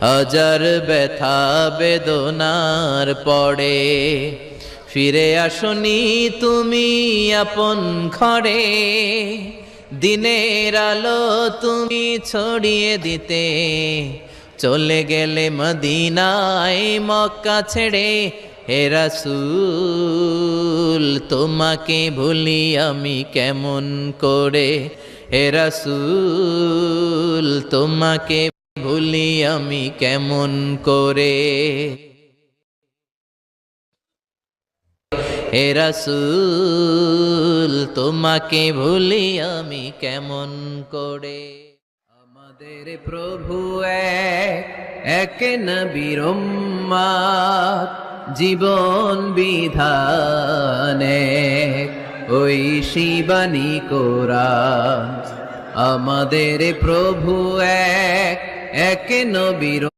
হাজার ব্যথা বেদনার পরে ফিরে আসনি তুমি আপন ঘরে। দিনের আলো তুমি ছড়িয়ে দিতে চলে গেলে মদিনায় মক্কা ছেড়ে। হে রাসূল তোমাকে ভুলি আমি কেমন করে। হে রাসূল তোমাকে ভুলি আমি কেমন করে। হে রাসূল তোমাকে ভুলি আমি কেমন করে। আমাদের প্রভু এক নবীর উম্মত, জীবন বিধানে ওই শিবানী কোরআন। আমাদের প্রভু এক নবীর